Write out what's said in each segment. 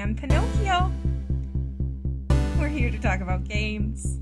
and Pinocchio. We're here to talk about games.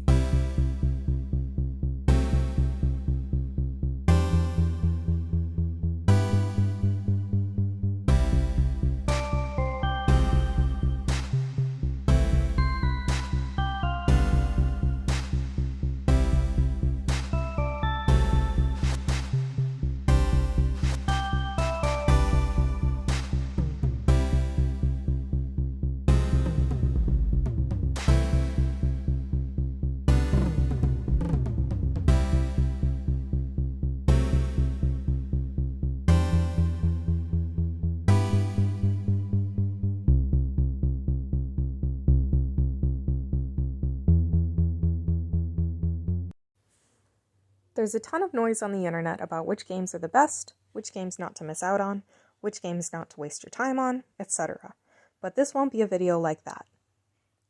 There's a ton of noise on the internet about which games are the best, which games not to miss out on, which games not to waste your time on, etc. But this won't be a video like that.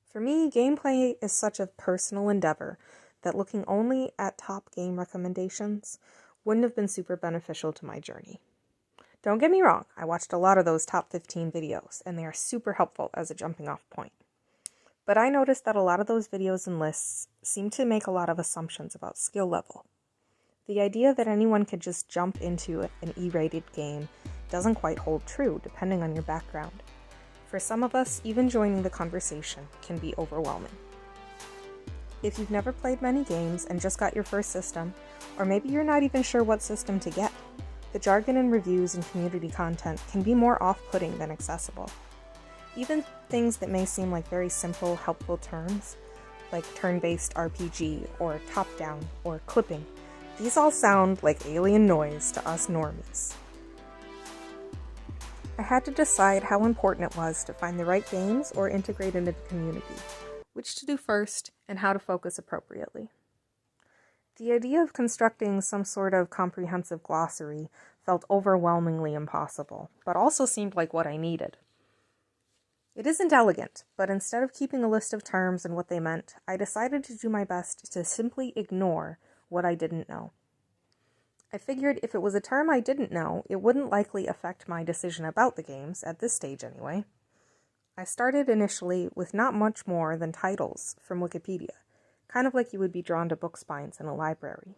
For me, gameplay is such a personal endeavor that looking only at top game recommendations wouldn't have been super beneficial to my journey. Don't get me wrong, I watched a lot of those top 15 videos, and they are super helpful as a jumping off point. But I noticed that a lot of those videos and lists seem to make a lot of assumptions about skill level. The idea that anyone could just jump into an E-rated game doesn't quite hold true, depending on your background. For some of us, even joining the conversation can be overwhelming. If you've never played many games and just got your first system, or maybe you're not even sure what system to get, the jargon in reviews and community content can be more off-putting than accessible. Even things that may seem like very simple, helpful terms, like turn-based RPG, or top-down, or clipping, these all sound like alien noise to us normies. I had to decide how important it was to find the right games or integrate into the community, which to do first, and how to focus appropriately. The idea of constructing some sort of comprehensive glossary felt overwhelmingly impossible, but also seemed like what I needed. It isn't elegant, but instead of keeping a list of terms and what they meant, I decided to do my best to simply ignore what I didn't know. I figured if it was a term I didn't know, it wouldn't likely affect my decision about the games, at this stage anyway. I started initially with not much more than titles from Wikipedia, kind of like you would be drawn to book spines in a library.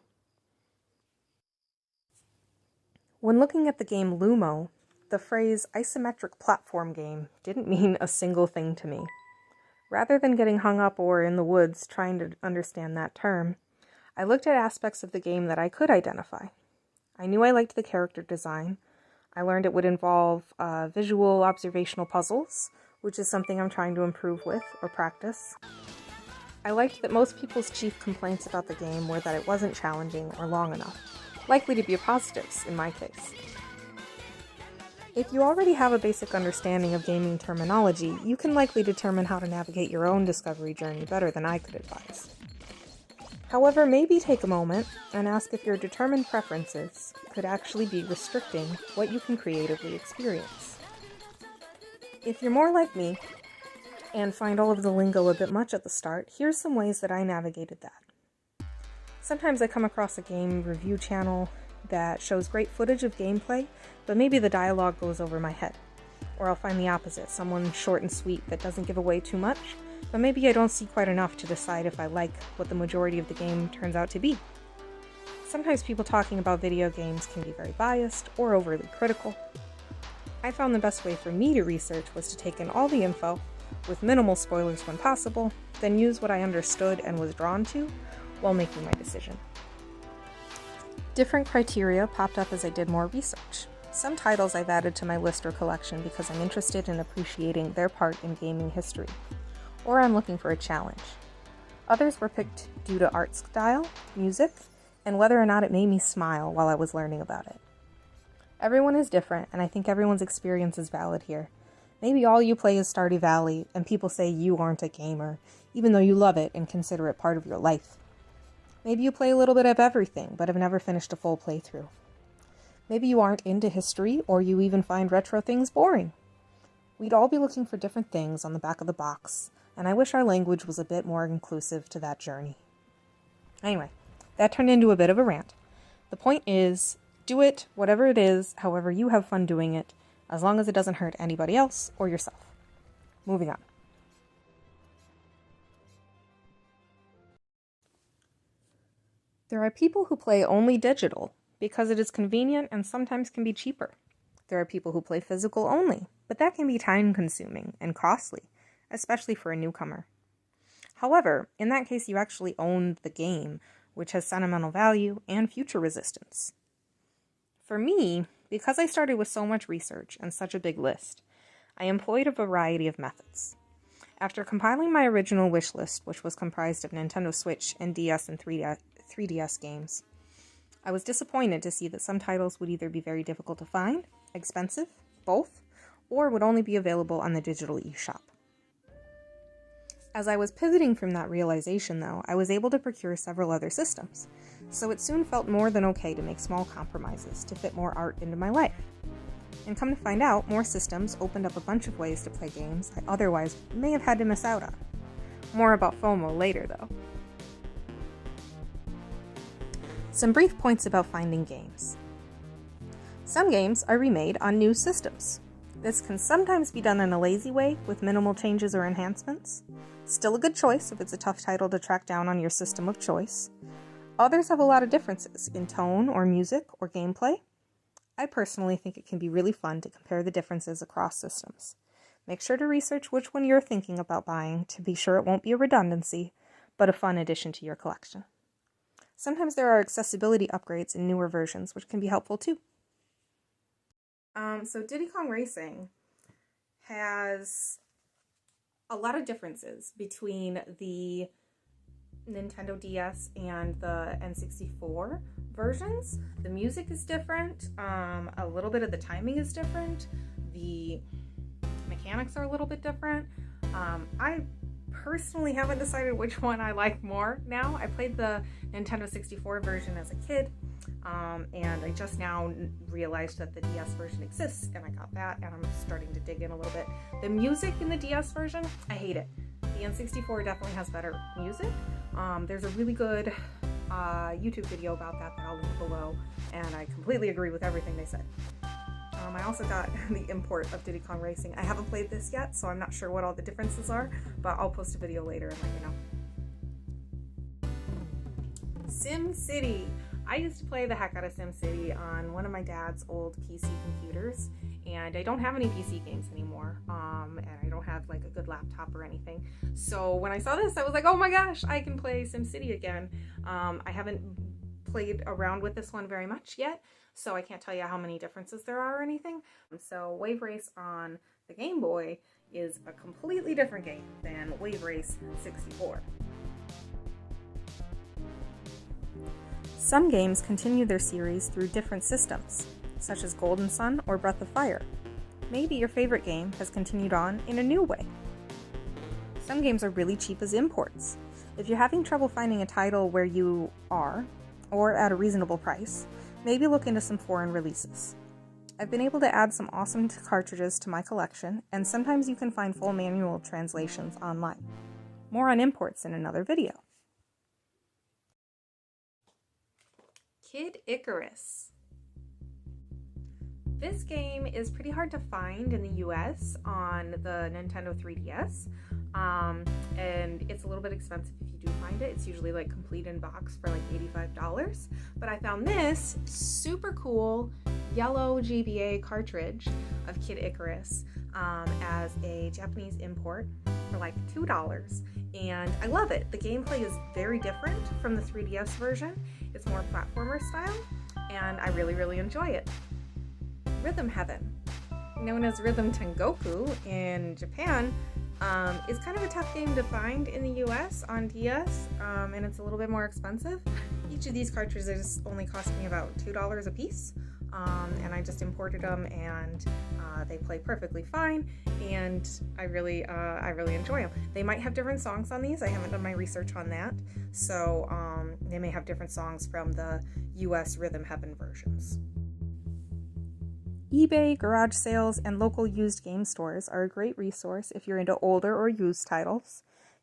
When looking at the game Lumo, the phrase isometric platform game didn't mean a single thing to me. Rather than getting hung up or in the woods trying to understand that term, I looked at aspects of the game that I could identify. I knew I liked the character design. I learned it would involve visual observational puzzles, which is something I'm trying to improve with or practice. I liked that most people's chief complaints about the game were that it wasn't challenging or long enough, likely to be positives in my case. If you already have a basic understanding of gaming terminology, you can likely determine how to navigate your own discovery journey better than I could advise. However, maybe take a moment and ask if your determined preferences could actually be restricting what you can creatively experience. If you're more like me and find all of the lingo a bit much at the start, here's some ways that I navigated that. Sometimes I come across a game review channel that shows great footage of gameplay, but maybe the dialogue goes over my head. Or I'll find the opposite, someone short and sweet that doesn't give away too much, but maybe I don't see quite enough to decide if I like what the majority of the game turns out to be. Sometimes people talking about video games can be very biased or overly critical. I found the best way for me to research was to take in all the info, with minimal spoilers when possible, then use what I understood and was drawn to while making my decision. Different criteria popped up as I did more research. Some titles I've added to my list or collection because I'm interested in appreciating their part in gaming history, or I'm looking for a challenge. Others were picked due to art style, music, and whether or not it made me smile while I was learning about it. Everyone is different, and I think everyone's experience is valid here. Maybe all you play is Stardew Valley, and people say you aren't a gamer, even though you love it and consider it part of your life. Maybe you play a little bit of everything, but have never finished a full playthrough. Maybe you aren't into history, or you even find retro things boring. We'd all be looking for different things on the back of the box, and I wish our language was a bit more inclusive to that journey. Anyway, that turned into a bit of a rant. The point is, do it, whatever it is, however you have fun doing it, as long as it doesn't hurt anybody else or yourself. Moving on. There are people who play only digital because it is convenient and sometimes can be cheaper. There are people who play physical only, but that can be time-consuming and costly, especially for a newcomer. However, in that case, you actually own the game, which has sentimental value and future resistance. For me, because I started with so much research and such a big list, I employed a variety of methods. After compiling my original wish list, which was comprised of Nintendo Switch and DS and 3DS games, I was disappointed to see that some titles would either be very difficult to find, expensive, both, or would only be available on the digital eShop. As I was pivoting from that realization, though, I was able to procure several other systems, so it soon felt more than okay to make small compromises to fit more art into my life. And come to find out, more systems opened up a bunch of ways to play games I otherwise may have had to miss out on. More about FOMO later, though. Some brief points about finding games. Some games are remade on new systems. This can sometimes be done in a lazy way with minimal changes or enhancements. Still a good choice if it's a tough title to track down on your system of choice. Others have a lot of differences in tone or music or gameplay. I personally think it can be really fun to compare the differences across systems. Make sure to research which one you're thinking about buying to be sure it won't be a redundancy, but a fun addition to your collection. Sometimes there are accessibility upgrades in newer versions, which can be helpful too. So Diddy Kong Racing has a lot of differences between the Nintendo DS and the N64 versions. The music is different, a little bit of the timing is different, the mechanics are a little bit different. I personally haven't decided which one I like more now. I played the Nintendo 64 version as a kid, and I just now realized that the DS version exists, and I got that, and I'm starting to dig in a little bit. The music in the DS version, I hate it. The N64 definitely has better music. There's a really good YouTube video about that I'll link below, and I completely agree with everything they said. I also got the import of Diddy Kong Racing. I haven't played this yet, so I'm not sure what all the differences are, but I'll post a video later and let you know. SimCity. I used to play the heck out of SimCity on one of my dad's old PC computers, and I don't have any PC games anymore, and I don't have like a good laptop or anything. So when I saw this, I was like, oh my gosh, I can play SimCity again. I haven't played around with this one very much yet, so I can't tell you how many differences there are or anything. So Wave Race on the Game Boy is a completely different game than Wave Race 64. Some games continue their series through different systems, such as Golden Sun or Breath of Fire. Maybe your favorite game has continued on in a new way. Some games are really cheap as imports. If you're having trouble finding a title where you are, or at a reasonable price, maybe look into some foreign releases. I've been able to add some awesome cartridges to my collection, and sometimes you can find full manual translations online. More on imports in another video. Kid Icarus. This game is pretty hard to find in the US on the Nintendo 3DS, and it's a little bit expensive if you do find it. It's usually like complete in box for like $85, but I found this super cool yellow GBA cartridge of Kid Icarus as a Japanese import for like $2, and I love it. The gameplay is very different from the 3DS version. It's more platformer style, and I really enjoy it. Rhythm Heaven, known as Rhythm Tengoku in Japan, is kind of a tough game to find in the US on DS, and it's a little bit more expensive. Each of these cartridges only cost me about $2 a piece, and I just imported them, and they play perfectly fine, and I really enjoy them. They might have different songs on these. I haven't done my research on that, so they may have different songs from the US Rhythm Heaven versions. eBay, garage sales, and local used game stores are a great resource if you're into older or used titles.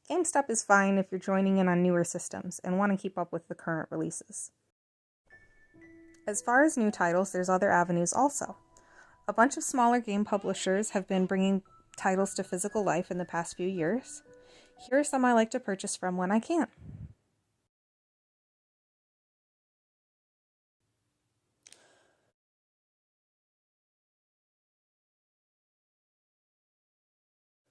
GameStop is fine if you're joining in on newer systems and want to keep up with the current releases. As far as new titles, there's other avenues also. A bunch of smaller game publishers have been bringing titles to physical life in the past few years. Here are some I like to purchase from when I can.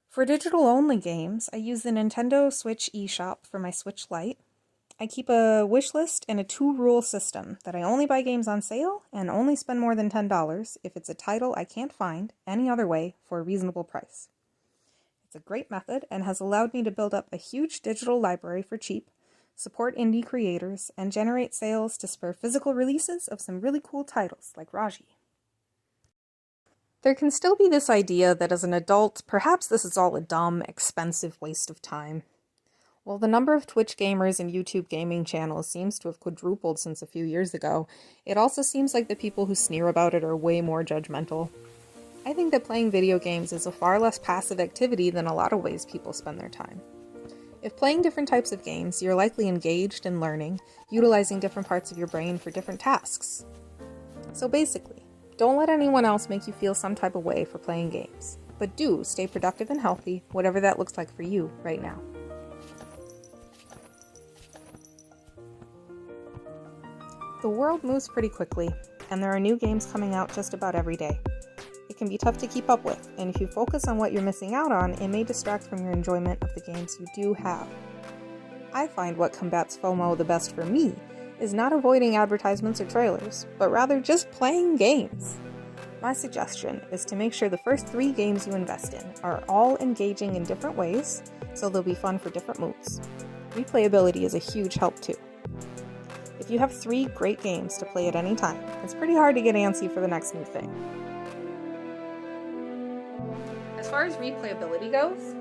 For digital-only games, I use the Nintendo Switch eShop for my Switch Lite. I keep a wish list and a 2-rule system that I only buy games on sale and only spend more than $10 if it's a title I can't find any other way for a reasonable price. It's a great method and has allowed me to build up a huge digital library for cheap, support indie creators, and generate sales to spur physical releases of some really cool titles like Raji. There can still be this idea that as an adult, perhaps this is all a dumb, expensive waste of time. While the number of Twitch gamers and YouTube gaming channels seems to have quadrupled since a few years ago, it also seems like the people who sneer about it are way more judgmental. I think that playing video games is a far less passive activity than a lot of ways people spend their time. If playing different types of games, you're likely engaged in learning, utilizing different parts of your brain for different tasks. So basically, don't let anyone else make you feel some type of way for playing games, but do stay productive and healthy, whatever that looks like for you right now. The world moves pretty quickly, and there are new games coming out just about every day. It can be tough to keep up with, and if you focus on what you're missing out on, it may distract from your enjoyment of the games you do have. I find what combats FOMO the best for me is not avoiding advertisements or trailers, but rather just playing games. My suggestion is to make sure the first 3 games you invest in are all engaging in different ways, so they'll be fun for different moods. Replayability is a huge help too. If you have 3 great games to play at any time, it's pretty hard to get antsy for the next new thing. As far as replayability goes,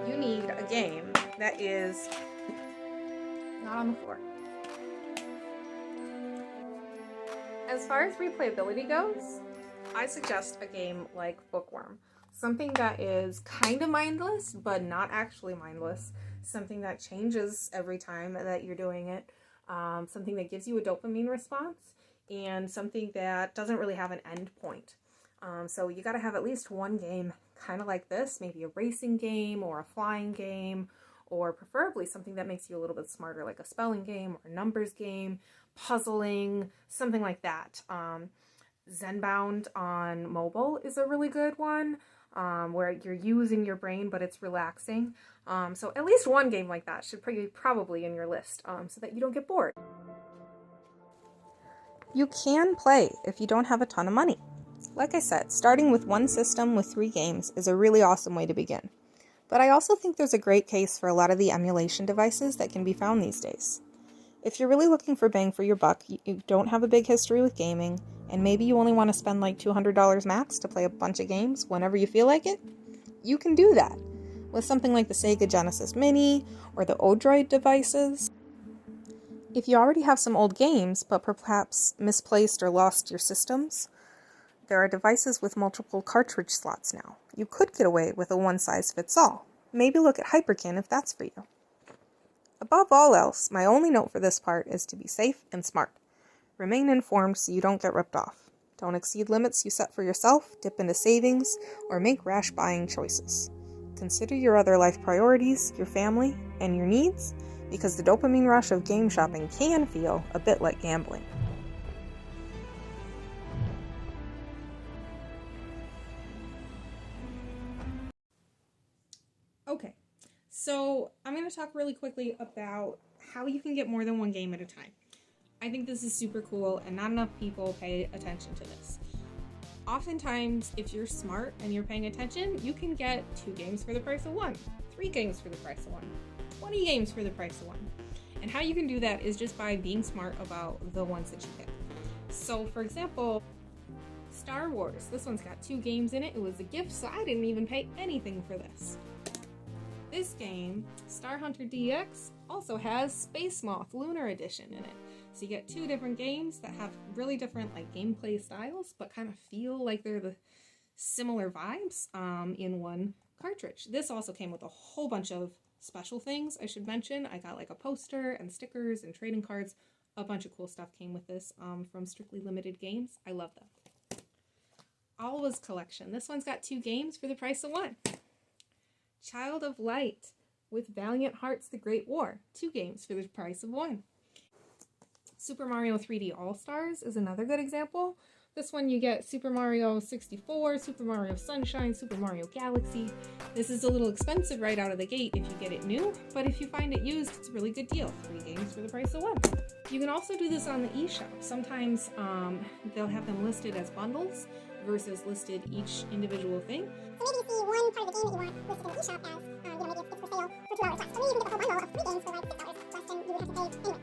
you need a game that is not on the floor. As far as replayability goes, I suggest a game like Bookworm. Something that is kind of mindless, but not actually mindless. Something that changes every time that you're doing it. Something that gives you a dopamine response, and something that doesn't really have an end point. So you gotta have at least one game kind of like this, maybe a racing game or a flying game, or preferably something that makes you a little bit smarter, like a spelling game or a numbers game, puzzling, something like that. Zenbound on mobile is a really good one, where you're using your brain but it's relaxing. So at least one game like that should be probably in your list, so that you don't get bored. You can play if you don't have a ton of money. Like I said, starting with one system with 3 games is a really awesome way to begin. But I also think there's a great case for a lot of the emulation devices that can be found these days. If you're really looking for bang for your buck, you don't have a big history with gaming, and maybe you only want to spend like $200 max to play a bunch of games whenever you feel like it, you can do that with something like the Sega Genesis Mini or the Odroid devices. If you already have some old games, but perhaps misplaced or lost your systems, there are devices with multiple cartridge slots now. You could get away with a one-size-fits-all. Maybe look at Hyperkin if that's for you. Above all else, my only note for this part is to be safe and smart. Remain informed so you don't get ripped off. Don't exceed limits you set for yourself, dip into savings, or make rash buying choices. Consider your other life priorities, your family, and your needs, because the dopamine rush of game shopping can feel a bit like gambling. Okay, so I'm going to talk really quickly about how you can get more than one game at a time. I think this is super cool, and not enough people pay attention to this. Oftentimes, if you're smart and you're paying attention, you can get 2 games for the price of 1, 3 games for the price of 1, 20 games for the price of 1. And how you can do that is just by being smart about the ones that you pick. So, for example, Star Wars. This one's got 2 games in it. It was a gift, so I didn't even pay anything for this. This game, Star Hunter DX, also has Space Moth Lunar Edition in it. So you get 2 different games that have really different gameplay styles, but kind of feel like they're the similar vibes in one cartridge. This also came with a whole bunch of special things I should mention. I got a poster and stickers and trading cards. A bunch of cool stuff came with this from Strictly Limited Games. I love them. Alwa's collection. This one's got 2 games for the price of 1. Child of Light with Valiant Hearts: The Great War. 2 games for the price of 1. Super Mario 3D All-Stars is another good example. This one you get Super Mario 64, Super Mario Sunshine, Super Mario Galaxy. This is a little expensive right out of the gate if you get it new, but if you find it used, it's a really good deal. 3 games for the price of 1. You can also do this on the Eshop. Sometimes they'll have them listed as bundles versus listed each individual thing. So maybe you see one part of the game that you want listed in the Eshop as, maybe it's for sale for $2 less. So maybe you can get the whole bundle of 3 games for like $6 less than you would have to pay anyway.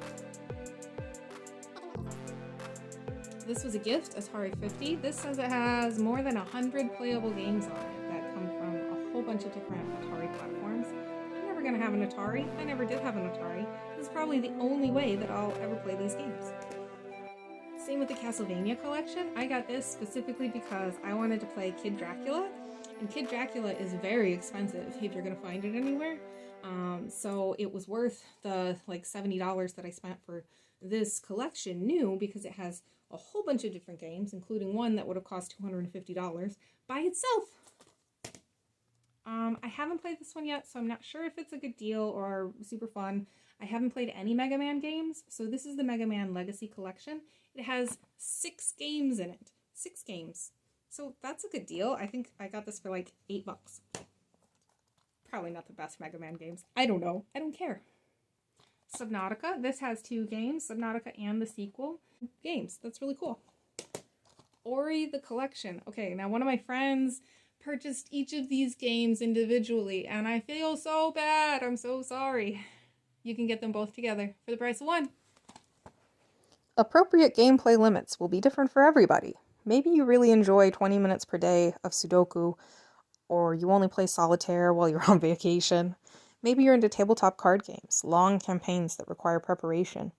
This was a gift, Atari 50. This says it has more than 100 playable games on it that come from a whole bunch of different Atari platforms. I'm never gonna have an Atari. I never did have an Atari. This is probably the only way that I'll ever play these games. Same with the Castlevania collection. I got this specifically because I wanted to play Kid Dracula, and Kid Dracula is very expensive if you're gonna find it anywhere. So it was worth the like $70 that I spent for this collection new, because it has a whole bunch of different games, including one that would have cost $250 by itself. I haven't played this one yet, so I'm not sure if it's a good deal or super fun. I haven't played any Mega Man games, so this is the Mega Man Legacy Collection. It has 6 games in it. 6 games. So that's a good deal. I think I got this for like $8. Probably not the best Mega Man games. I don't know. I don't care. Subnautica. This has 2 games, Subnautica and the sequel. Games. That's really cool. Ori the Collection. Okay, now one of my friends purchased each of these games individually, and I feel so bad. I'm so sorry. You can get them both together for the price of 1. Appropriate gameplay limits will be different for everybody. Maybe you really enjoy 20 minutes per day of Sudoku, or you only play solitaire while you're on vacation. Maybe you're into tabletop card games, long campaigns that require preparation.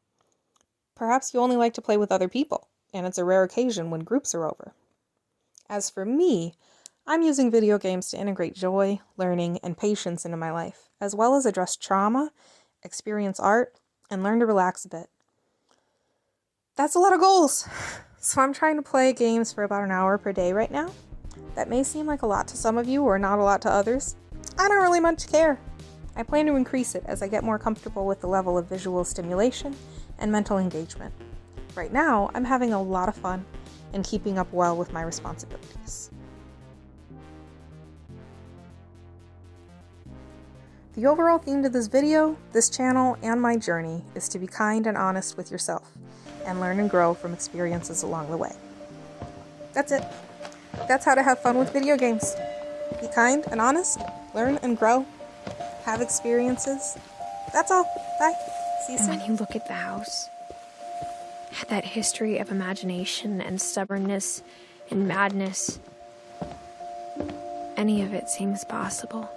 Perhaps you only like to play with other people, and it's a rare occasion when groups are over. As for me, I'm using video games to integrate joy, learning, and patience into my life, as well as address trauma, experience art, and learn to relax a bit. That's a lot of goals! So I'm trying to play games for about an hour per day right now. That may seem like a lot to some of you, or not a lot to others. I don't really much care. I plan to increase it as I get more comfortable with the level of visual stimulation and mental engagement. Right now, I'm having a lot of fun and keeping up well with my responsibilities. The overall theme to this video, this channel, and my journey is to be kind and honest with yourself and learn and grow from experiences along the way. That's it. That's how to have fun with video games. Be kind and honest, learn and grow, have experiences. That's all. Bye. See you soon. And when you look at the house, it had that history of imagination and stubbornness and madness. Any of it seems possible.